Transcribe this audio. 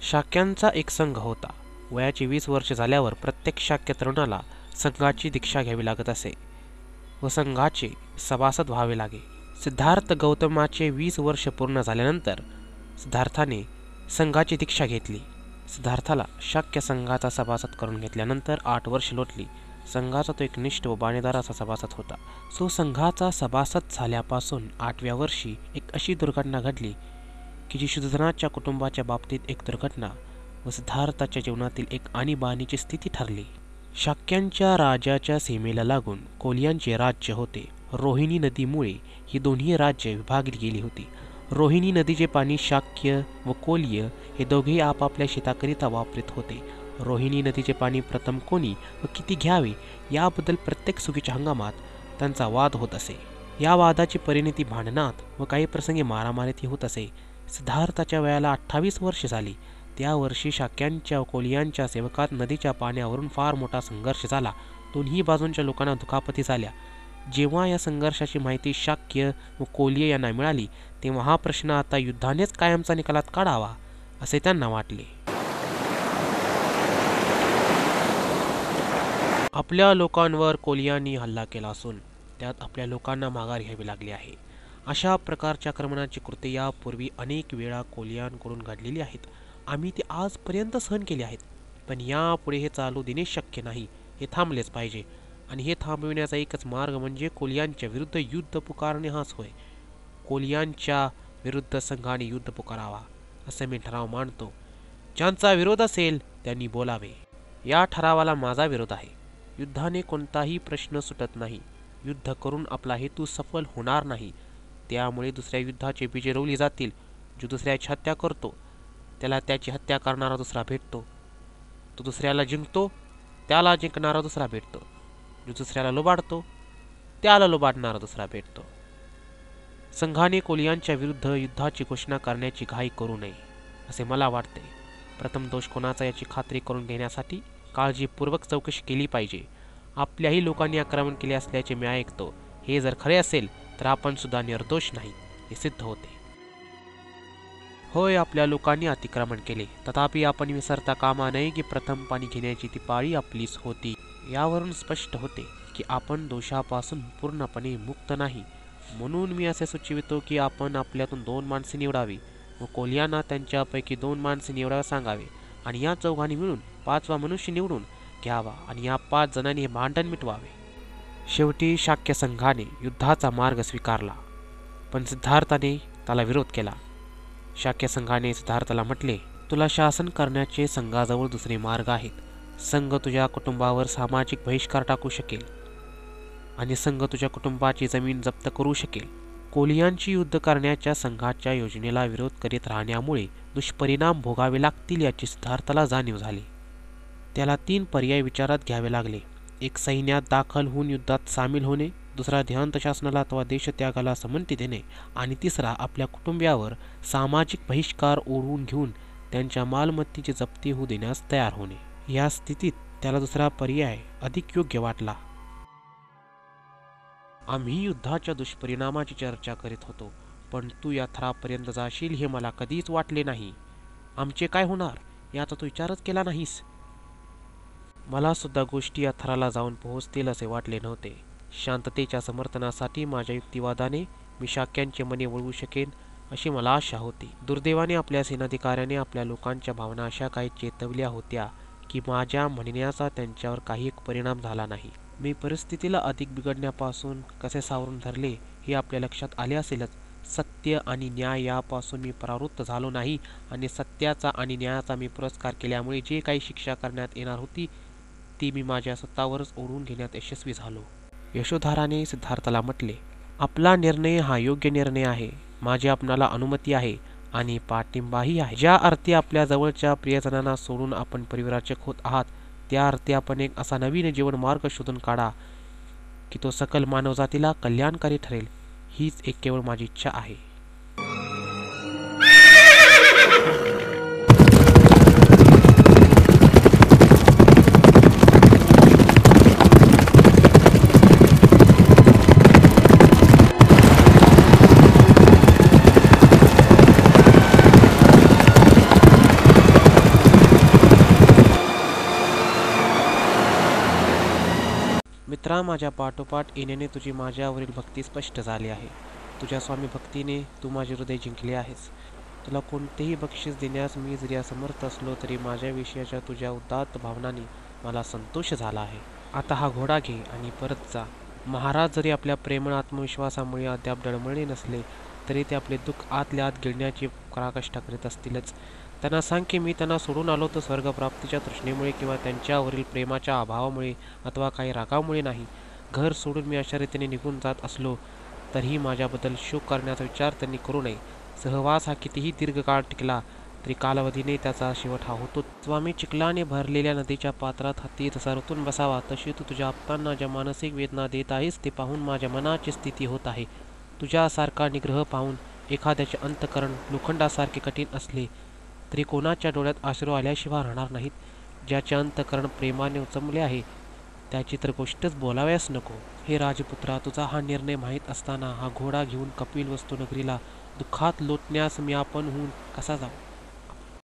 शाक्यांचा एक संघ होता. वयाची 20 वर्ष झाल्यावर प्रत्येक शाक्य तरुणाला संघाची दीक्षा घ्यावी लागत असे व संघाचे सभासद व्हावे लागे. सिद्धार्थ गौतमाचे 20 वर्ष पूर्ण झाल्यानंतर सिद्धार्थाने संघाची दीक्षा घेतली. सिद्धार्थाला शाक्य संघाचा सभासद करून घेतल्यानंतर 8 वर्ष लोटली. संघाचा तो एक निष्ठ व बाणेदार असा सभासद होता. संघाचा सभासद झाल्यापासून 8व्या वर्षी एक अशी दुर्घटना घडली की जी शुद्धोधनाच्या कुटुंबाच्या बाबतीत एक दुर्घटना व सिद्धार्थाच्या जीवनातील एक आणीबाणीची स्थिती ठरली. शाक्यांच्या राजाच्या सीमेला लागून कोलियांचे राज्य होते. रोहिणी नदीमुळे ही दोन्ही राज्ये विभागली गेली होती. रोहिणी नदीचे पाणी शाक्य व कोल्य हे दोघेही आपापल्या शेताकरिता वापरीत होते. रोहिणी नदीचे पाणी प्रथम कोणी व किती घ्यावे याबद्दल प्रत्येक सुगीच्या हंगामात त्यांचा वाद होत असे. या वादाची परिणती भांडणात व काही प्रसंगी मारामारीतही होत असे. सिद्धार्थाच्या वयाला 28 वर्षे झाली. त्या वर्षी शाक्यांच्या व कोलियांच्या सेवकात नदीच्या पाण्यावरून फार मोठा संघर्ष झाला. दोन्ही बाजूंच्या लोकांना दुखापती झाल्या. जेव्हा या संघर्षाची माहिती शाक्य व कोल्य यांना मिळाली तेव्हा हा प्रश्न आता युद्धानेच कायमचा निकालात काढावा असे त्यांना वाटले. आपल्या लोकांवर कोलियांनी हल्ला केला असून त्यात आपल्या लोकांना माघार घ्यावी लागली आहे. अशा प्रकारच्या आक्रमणाची कृत्ये यापूर्वी अनेक वेळा कोलियांकडून घडलेली आहेत. आम्ही ते आजपर्यंत सहन केले आहेत, पण यापुढे हे चालू देणे शक्य नाही. हे थांबलेच पाहिजे आणि हे थांबविण्याचा एकच मार्ग म्हणजे कोलियांच्या विरुद्ध युद्ध पुकारणे हाच होय. कोलियांच्या विरुद्ध संघाने युद्ध पुकारावा असे मी ठराव मांडतो. ज्यांचा विरोध असेल त्यांनी बोलावे. या ठरावाला माझा विरोध आहे. युद्धाने कोणताही प्रश्न सुटत नाही. युद्ध करून आपला हेतू सफल होणार नाही. त्यामुळे दुसऱ्या युद्धाचे बीजे रोवली जातील. जो दुसऱ्याची हत्या करतो त्याला त्याची हत्या करणारा दुसरा भेटतो. तो दुसऱ्याला जिंकतो त्याला जिंकणारा दुसरा भेटतो. जो दुसऱ्याला लुबाडतो त्याला लुबाडणारा दुसरा भेटतो. संघाने कोलियांच्या विरुद्ध युद्धाची घोषणा करण्याची घाई करू नये असे मला वाटते. प्रथम दोष कोणाचा याची खात्री करून घेण्यासाठी काळजीपूर्वक चौकशी केली पाहिजे. आपल्याही लोकांनी आक्रमण केले असल्याचे मी ऐकतो. हे जर खरे असेल तर आपण सुद्धा निर्दोष नाही हे सिद्ध होते. होय, आपल्या लोकांनी अतिक्रमण केले, तथापि आपण विसरता कामा नये की प्रथम पाणी घेण्याची ती पाळी आपलीच होती. यावरून स्पष्ट होते की आपण दोषापासून पूर्णपणे मुक्त नाही. म्हणून मी असे सुचवितो की आपण आपल्यातून 2 माणसे निवडावी व कोलियांना त्यांच्यापैकी 2 माणसे निवडायला सांगावे आणि या चौघांनी मिळून 5वा मनुष्य निवडून घ्यावा आणि या 5 जणांनी हे भांडण मिटवावे. शेवटी शाक्य संघाने युद्धाचा मार्ग स्वीकारला, पण सिद्धार्थाने त्याला विरोध केला. शाक्य संघाने सिद्धार्थाला म्हटले, तुला शासन करण्याचे संघाजवळ दुसरे मार्ग आहेत. संघ तुझ्या कुटुंबावर सामाजिक बहिष्कार टाकू शकेल आणि संघ तुझ्या कुटुंबाची जमीन जप्त करू शकेल. कोलियांची युद्ध करण्याच्या संघाच्या योजनेला विरोध करीत राहण्यामुळे दुष्परिणाम भोगावे लागतील याची सिद्धार्थाला जाणीव झाली. त्याला 3 पर्याय विचारात घ्यावे लागले. एक, सैन्यात दाखल होऊन युद्धात सामील होणे. दुसरा, देहांत शासनाला अथवा देशत्यागाला संमती देणे. आणि तिसरा, आपल्या कुटुंबियावर सामाजिक बहिष्कार ओढवून घेऊन त्यांच्या मालमत्तेची जप्ती होऊ देण्यास तयार होणे. या स्थितीत त्याला दुसरा पर्याय अधिक योग्य वाटला. आम्ही युद्धाच्या दुष्परिणामाची चर्चा करीत होतो, पण तू या थरापर्यंत जाशील हे मला कधीच वाटले नाही. आमचे काय होणार याचा तू विचारच केला नाहीस. मला सुद्धा गोष्टी या थराला जाऊन पोहोचतील असे वाटले नव्हते. शांततेच्या समर्थनासाठी माझ्या युक्तिवादाने मी शाक्यांचे मने वळवू शकेन अशी मला आशा होती. दुर्दैवाने आपल्या सेनाधिकाऱ्याने आपल्या लोकांच्या भावना अशा काही चेतवल्या होत्या की माझ्या म्हणण्याचा त्यांच्यावर काही एक परिणाम झाला नाही. मी परिस्थितीला अधिक बिघडण्यापासून कसे सावरून धरले हे आपल्या लक्षात आले असेलच. सत्य आणि न्याय यापासून मी परावृत्त झालो नाही आणि सत्याचा आणि न्यायाचा मी पुरस्कार केल्यामुळे जे काही शिक्षा करण्यात येणार होती ती मी माझ्या स्वतःवरच ओढून घेण्यात यशस्वी झालो. यशोधराने सिद्धार्थाला म्हटले, आपला निर्णय हा योग्य निर्णय आहे. माझी आपणाला अनुमती आहे आणि पाठिंबाही आहे. ज्या अर्थी आपल्या जवळच्या प्रियजनांना सोडून आपण परिव्राजक होत आहात त्या अर्थी आपण एक असा नवीन जीवन मार्ग शोधून काढा की तो सकल मानवजातीला कल्याणकारी ठरेल. हीच एक केवळ माझी इच्छा आहे. मित्रा, माझ्या पाठोपाठ येण्याने तुझी माझ्यावरील भक्ती स्पष्ट झाली आहे. तुझ्या स्वामी भक्तीने तू माझे हृदय जिंकले आहेस. तुला कोणतेही बक्षीस देण्यास मी जरी असमर्थ असलो तरी माझ्या विषयाच्या तुझ्या उदात्त भावनांनी मला संतोष झाला आहे. आता हा घोडा घे आणि परत जा. महाराज जरी आपल्या प्रेमळ आत्मविश्वासामुळे अद्याप डळमळले नसले तरी ते आपले दुःख आतल्या आत गिळण्याची पराकाष्ठा करीत असतीलच. त्यांना सांग की मी त्यांना सोडून आलो तर स्वर्गप्राप्तीच्या तृष्णेमुळे किंवा त्यांच्यावरील प्रेमाच्या अभावामुळे अथवा काही रागामुळे नाही. घर सोडून मी अशा रीतीने निघून जात असलो तरीही माझ्याबद्दल शोक करण्याचा विचार त्यांनी करू नये. सहवास हा कितीही दीर्घकाळ टिकला तरी कालावधीने त्याचा शेवट हा होतो. स्वामी चिखलाने भरलेल्या नदीच्या पात्रात हत्ती जसा ऋतून बसावा तशी तू तुझ्या आप्तांना ज्या मानसिक वेदना देत आहेस ते पाहून माझ्या मनाची स्थिती होत आहे. तुझ्यासारखा निग्रह पाहून एखाद्याचे अंतःकरण लोखंडासारखे कठीण असले तरी कोणाच्या डोळ्यात अश्रू आल्याशिवाय राहणार नाहीत. ज्याचे अंतःकरण प्रेमाने उचमले आहे त्याची तर गोष्टच बोलाव्यास नको. हे राजपुत्रा, तुझा हा निर्णय माहीत असताना हा घोडा घेऊन कपिल वस्तू नगरीला दुःखात लोटण्यास मी आपणहून कसा जाऊ.